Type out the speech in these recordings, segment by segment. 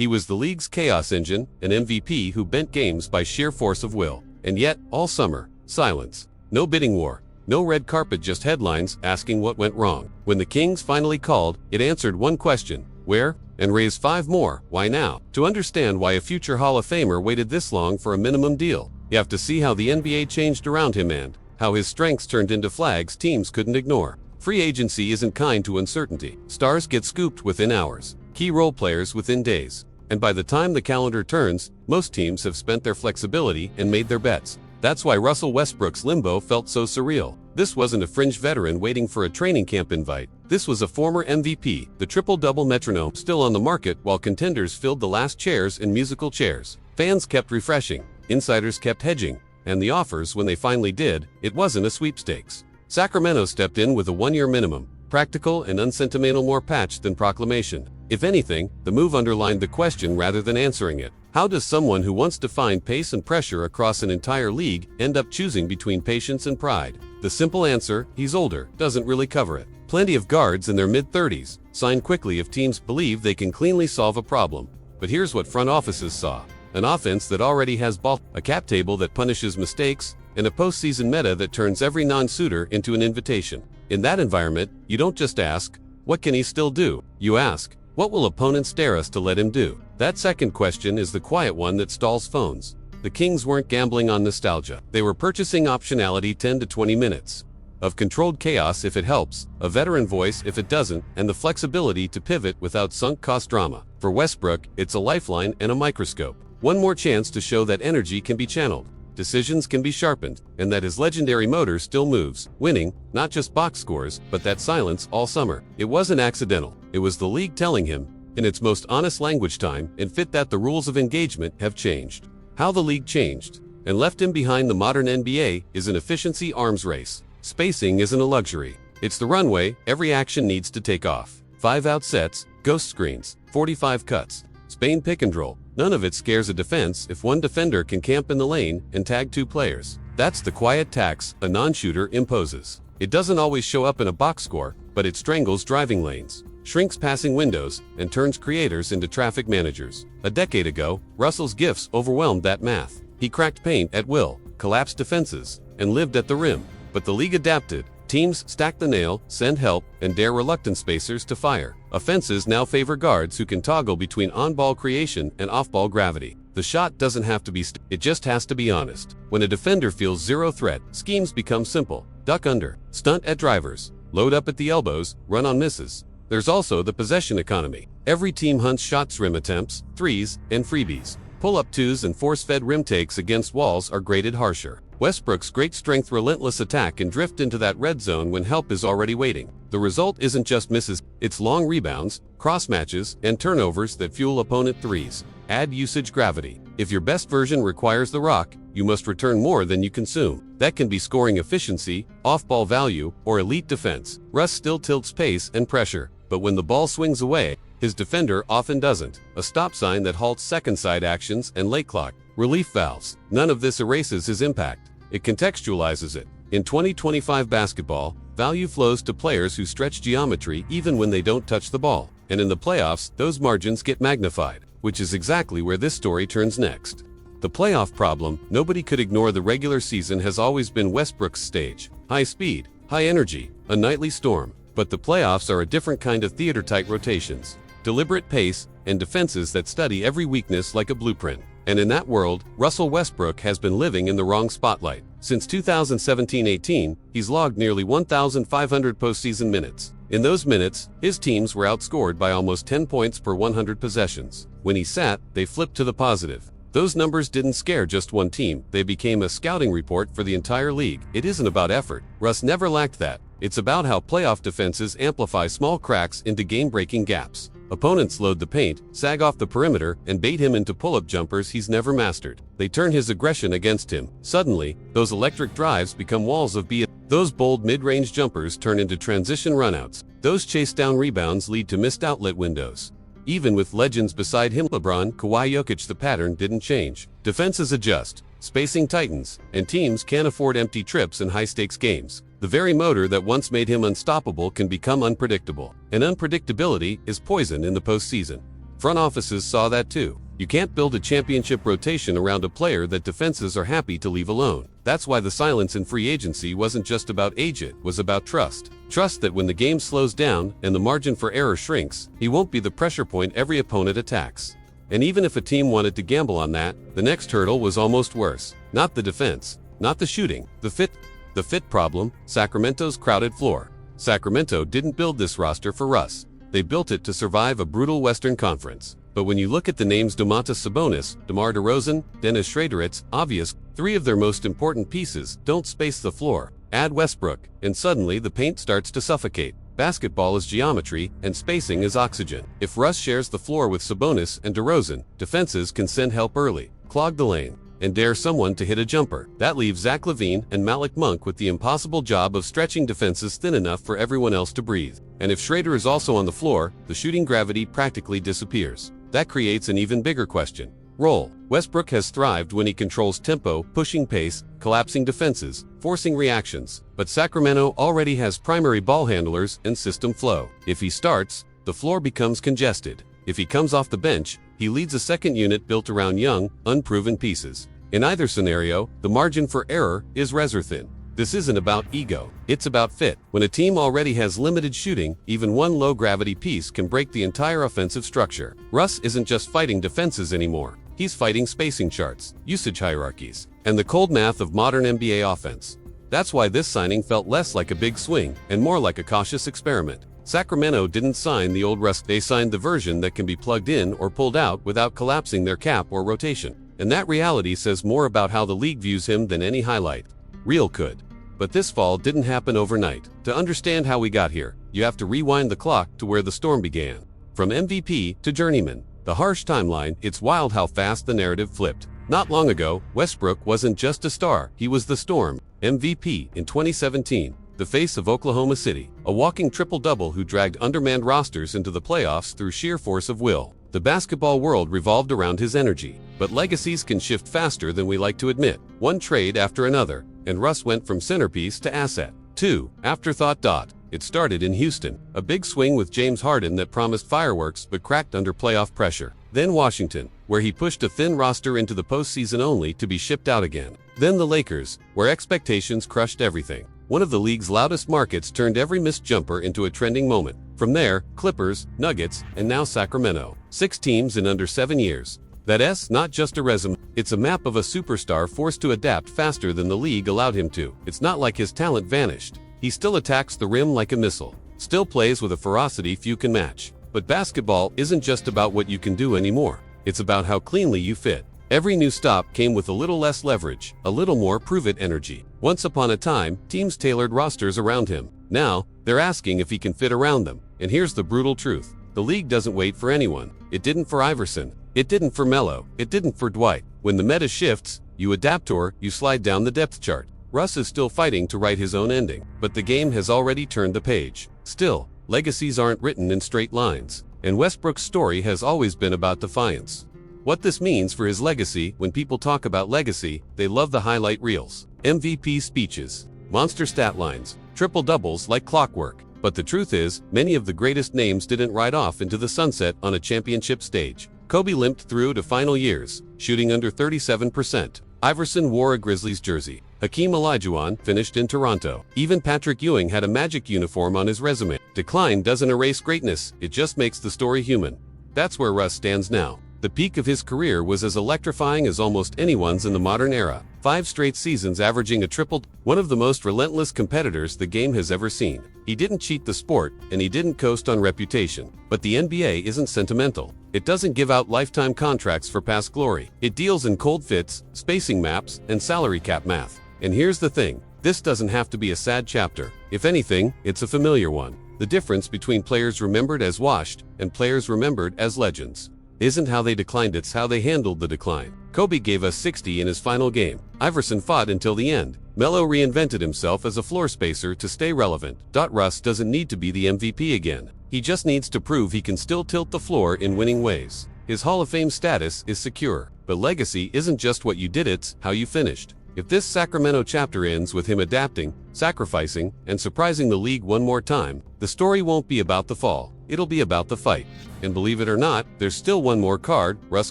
He was the league's chaos engine, an MVP who bent games by sheer force of will. And yet, all summer, silence. No bidding war. No red carpet, just headlines asking what went wrong. When the Kings finally called, it answered one question: where? And raised 5 more. Why now? To understand why a future Hall of Famer waited this long for a minimum deal, you have to see how the NBA changed around him and how his strengths turned into flags teams couldn't ignore. Free agency isn't kind to uncertainty. Stars get scooped within hours, key role players within days. And by the time the calendar turns, most teams have spent their flexibility and made their bets. That's why Russell Westbrook's limbo felt so surreal. This wasn't a fringe veteran waiting for a training camp invite. This was a former MVP, the triple-double metronome, still on the market while contenders filled the last chairs and musical chairs. Fans kept refreshing, insiders kept hedging, and the offers, when they finally did, it wasn't a sweepstakes. Sacramento stepped in with a 1-year minimum, practical and unsentimental, more patch than proclamation. If anything, the move underlined the question rather than answering it. How does someone who once defined pace and pressure across an entire league end up choosing between patience and pride? The simple answer: he's older, doesn't really cover it. Plenty of guards in their mid-30s sign quickly if teams believe they can cleanly solve a problem. But here's what front offices saw: an offense that already has ball, a cap table that punishes mistakes, and a postseason meta that turns every non-suitor into an invitation. In that environment, you don't just ask, what can he still do? You ask, what will opponents dare us to let him do? That second question is the quiet one that stalls phones. The Kings weren't gambling on nostalgia. They were purchasing optionality: 10 to 20 minutes of controlled chaos if it helps, a veteran voice if it doesn't, and the flexibility to pivot without sunk cost drama. For Westbrook, it's a lifeline and a microscope. One more chance to show that energy can be channeled, decisions can be sharpened, and that his legendary motor still moves, winning, not just box scores, but that silence all summer. It wasn't accidental. It was the league telling him, in its most honest language, time and fit, that the rules of engagement have changed. How the league changed and left him behind the modern NBA is an efficiency arms race. Spacing isn't a luxury. It's the runway every action needs to take off. 5-out sets, ghost screens, 45 cuts, Spain pick and roll. None of it scares a defense if one defender can camp in the lane and tag 2 players. That's the quiet tax a non-shooter imposes. It doesn't always show up in a box score, but it strangles driving lanes, shrinks passing windows, and turns creators into traffic managers. A decade ago, Russell's gifts overwhelmed that math. He cracked paint at will, collapsed defenses, and lived at the rim. But the league adapted. Teams stack the nail, send help, and dare reluctant spacers to fire. Offenses now favor guards who can toggle between on-ball creation and off-ball gravity. The shot doesn't have to be it just has to be honest. When a defender feels zero threat, schemes become simple. Duck under, stunt at drivers, load up at the elbows, run on misses. There's also the possession economy. Every team hunts shots, rim attempts, threes, and freebies. Pull-up twos and force-fed rim takes against walls are graded harsher. Westbrook's great strength, relentless attack, and drift into that red zone when help is already waiting. The result isn't just misses, it's long rebounds, cross matches, and turnovers that fuel opponent threes. Add usage gravity. If your best version requires the rock, you must return more than you consume. That can be scoring efficiency, off-ball value, or elite defense. Russ still tilts pace and pressure, but when the ball swings away, his defender often doesn't. A stop sign that halts second-side actions and late clock relief valves. None of this erases his impact. It contextualizes it. In 2025 basketball, value flows to players who stretch geometry even when they don't touch the ball. And in the playoffs, those margins get magnified, which is exactly where this story turns next. The playoff problem: nobody could ignore the regular season has always been Westbrook's stage. High speed, high energy, a nightly storm. But the playoffs are a different kind of theater-type rotations. Deliberate pace, and defenses that study every weakness like a blueprint. And in that world, Russell Westbrook has been living in the wrong spotlight. Since 2017-18, he's logged nearly 1,500 postseason minutes. In those minutes, his teams were outscored by almost 10 points per 100 possessions. When he sat, they flipped to the positive. Those numbers didn't scare just one team, they became a scouting report for the entire league. It isn't about effort. Russ never lacked that. It's about how playoff defenses amplify small cracks into game-breaking gaps. Opponents load the paint, sag off the perimeter, and bait him into pull-up jumpers he's never mastered. They turn his aggression against him. Suddenly, those electric drives become walls of BS. Those bold mid-range jumpers turn into transition runouts. Those chase-down rebounds lead to missed outlet windows. Even with legends beside him, LeBron, Kawhi, Jokic, the pattern didn't change. Defenses adjust, spacing tightens, and teams can't afford empty trips in high-stakes games. The very motor that once made him unstoppable can become unpredictable, and unpredictability is poison in the postseason. Front offices saw that too. You can't build a championship rotation around a player that defenses are happy to leave alone. That's why the silence in free agency wasn't just about age, it was about trust. Trust that when the game slows down and the margin for error shrinks, he won't be the pressure point every opponent attacks. And even if a team wanted to gamble on that, the next hurdle was almost worse. Not the defense, not the shooting, the fit. The fit problem, Sacramento's crowded floor. Sacramento didn't build this roster for Russ. They built it to survive a brutal Western Conference. But when you look at the names Domantas Sabonis, DeMar DeRozan, Dennis Schroeder, it's obvious three of their most important pieces don't space the floor. Add Westbrook, and suddenly the paint starts to suffocate. Basketball is geometry, and spacing is oxygen. If Russ shares the floor with Sabonis and DeRozan, defenses can send help early, clog the lane, and dare someone to hit a jumper. That leaves Zach LaVine and Malik Monk with the impossible job of stretching defenses thin enough for everyone else to breathe. And if Schroeder is also on the floor, the shooting gravity practically disappears. That creates an even bigger question. Role. Westbrook has thrived when he controls tempo, pushing pace, collapsing defenses, forcing reactions. But Sacramento already has primary ball handlers and system flow. If he starts, the floor becomes congested. If he comes off the bench, he leads a second unit built around young, unproven pieces. In either scenario, the margin for error is razor thin. This isn't about ego, it's about fit. When a team already has limited shooting, even one low-gravity piece can break the entire offensive structure. Russ isn't just fighting defenses anymore. He's fighting spacing charts, usage hierarchies, and the cold math of modern NBA offense. That's why this signing felt less like a big swing and more like a cautious experiment. Sacramento didn't sign the old Russ, they signed the version that can be plugged in or pulled out without collapsing their cap or rotation. And that reality says more about how the league views him than any highlight reel could. But this fall didn't happen overnight. To understand how we got here, you have to rewind the clock to where the storm began. From MVP to journeyman, the harsh timeline, it's wild how fast the narrative flipped. Not long ago, Westbrook wasn't just a star, he was the Storm, MVP in 2017, the face of Oklahoma City, a walking triple-double who dragged undermanned rosters into the playoffs through sheer force of will. The basketball world revolved around his energy, but legacies can shift faster than we like to admit. One trade after another, and Russ went from centerpiece to asset. 2. Afterthought. It started in Houston, a big swing with James Harden that promised fireworks but cracked under playoff pressure. Then Washington, where he pushed a thin roster into the postseason only to be shipped out again. Then the Lakers, where expectations crushed everything. One of the league's loudest markets turned every missed jumper into a trending moment. From there, Clippers, Nuggets, and now Sacramento. 6 teams in under 7 years. That's not just a resume, it's a map of a superstar forced to adapt faster than the league allowed him to. It's not like his talent vanished. He still attacks the rim like a missile, still plays with a ferocity few can match. But basketball isn't just about what you can do anymore. It's about how cleanly you fit. Every new stop came with a little less leverage, a little more prove-it energy. Once upon a time, teams tailored rosters around him. Now, they're asking if he can fit around them. And here's the brutal truth. The league doesn't wait for anyone. It didn't for Iverson. It didn't for Melo. It didn't for Dwight. When the meta shifts, you adapt or you slide down the depth chart. Russ is still fighting to write his own ending, but the game has already turned the page. Still, legacies aren't written in straight lines, and Westbrook's story has always been about defiance. What this means for his legacy: when people talk about legacy, they love the highlight reels, MVP speeches, monster stat lines, triple-doubles like clockwork. But the truth is, many of the greatest names didn't ride off into the sunset on a championship stage. Kobe limped through to final years, shooting under 37%. Iverson wore a Grizzlies jersey. Hakeem Olajuwon finished in Toronto. Even Patrick Ewing had a Magic uniform on his resume. Decline doesn't erase greatness, it just makes the story human. That's where Russ stands now. The peak of his career was as electrifying as almost anyone's in the modern era. 5 straight seasons averaging a triple, one of the most relentless competitors the game has ever seen. He didn't cheat the sport, and he didn't coast on reputation. But the NBA isn't sentimental. It doesn't give out lifetime contracts for past glory. It deals in cold fits, spacing maps, and salary cap math. And here's the thing, this doesn't have to be a sad chapter. If anything, it's a familiar one. The difference between players remembered as washed and players remembered as legends isn't how they declined, it's how they handled the decline. Kobe gave us 60 in his final game. Iverson fought until the end. Melo reinvented himself as a floor spacer to stay relevant. Russ doesn't need to be the MVP again. He just needs to prove he can still tilt the floor in winning ways. His Hall of Fame status is secure, but legacy isn't just what you did, it's how you finished. If this Sacramento chapter ends with him adapting, sacrificing, and surprising the league one more time, the story won't be about the fall, it'll be about the fight. And believe it or not, there's still one more card Russ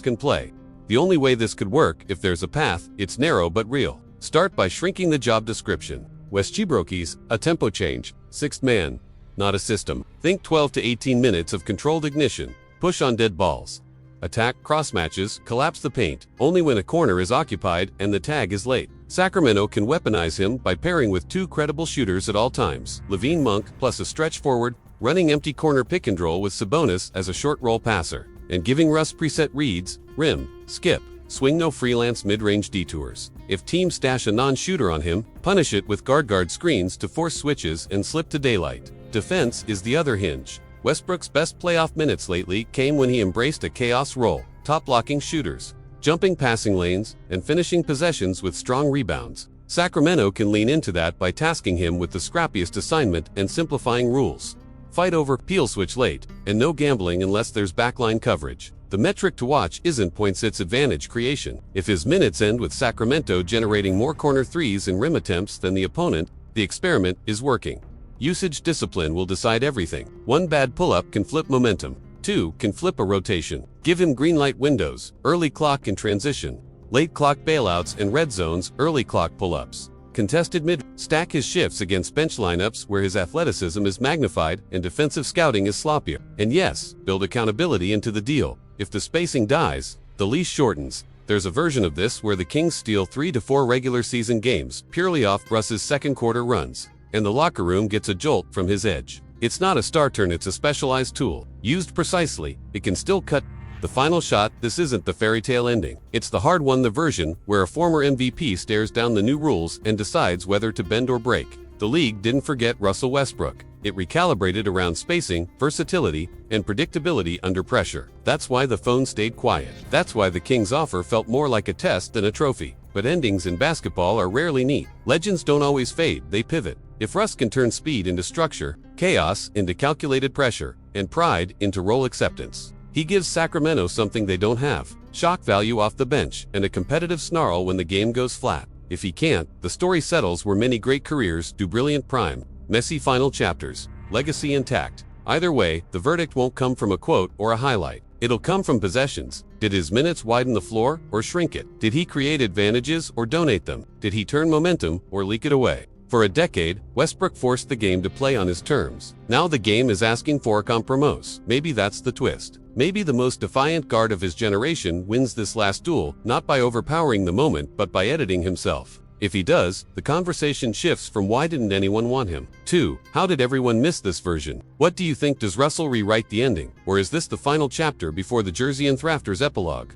can play. The only way this could work, if there's a path, it's narrow but real. Start by shrinking the job description. Westbrook's a tempo change, sixth man, not a system. Think 12 to 18 minutes of controlled ignition, push on dead balls. Attack, cross matches, collapse the paint, only when a corner is occupied and the tag is late. Sacramento can weaponize him by pairing with two credible shooters at all times, Levine Monk plus a stretch forward, running empty corner pick and roll with Sabonis as a short roll passer, and giving Russ preset reads, rim, skip, swing, no freelance mid-range detours. If teams stash a non-shooter on him, punish it with guard screens to force switches and slip to daylight. Defense is the other hinge. Westbrook's best playoff minutes lately came when he embraced a chaos role, top-blocking shooters, jumping passing lanes, and finishing possessions with strong rebounds. Sacramento can lean into that by tasking him with the scrappiest assignment and simplifying rules. Fight over, peel switch late, and no gambling unless there's backline coverage. The metric to watch isn't points, it's advantage creation. If his minutes end with Sacramento generating more corner threes and rim attempts than the opponent, the experiment is working. Usage discipline will decide everything. One bad pull-up can flip momentum. Two can flip a rotation. Give him green light windows, early clock in transition, late clock bailouts and red zones, early clock pull-ups. Contested mid, stack his shifts against bench lineups where his athleticism is magnified and defensive scouting is sloppier. And yes, build accountability into the deal. If the spacing dies, the leash shortens. There's a version of this where the Kings steal 3 to 4 regular season games purely off Russ's second quarter runs, and the locker room gets a jolt from his edge. It's not a star turn, it's a specialized tool. Used precisely, it can still cut the final shot. This isn't the fairy tale ending. It's the hard-won, the version where a former MVP stares down the new rules and decides whether to bend or break. The league didn't forget Russell Westbrook. It recalibrated around spacing, versatility, and predictability under pressure. That's why the phone stayed quiet. That's why the Kings' offer felt more like a test than a trophy. But endings in basketball are rarely neat. Legends don't always fade, they pivot. If Russ can turn speed into structure, chaos into calculated pressure, and pride into role acceptance, he gives Sacramento something they don't have: shock value off the bench and a competitive snarl when the game goes flat. If he can't, the story settles where many great careers do: brilliant prime, messy final chapters, legacy intact. Either way, the verdict won't come from a quote or a highlight. It'll come from possessions. Did his minutes widen the floor or shrink it? Did he create advantages or donate them? Did he turn momentum or leak it away? For a decade, Westbrook forced the game to play on his terms. Now the game is asking for a compromise. Maybe that's the twist. Maybe the most defiant guard of his generation wins this last duel, not by overpowering the moment, but by editing himself. If he does, the conversation shifts from why didn't anyone want him to how did everyone miss this version? What do you think? Does Russell rewrite the ending, or is this the final chapter before the Jersey and Rafters epilogue?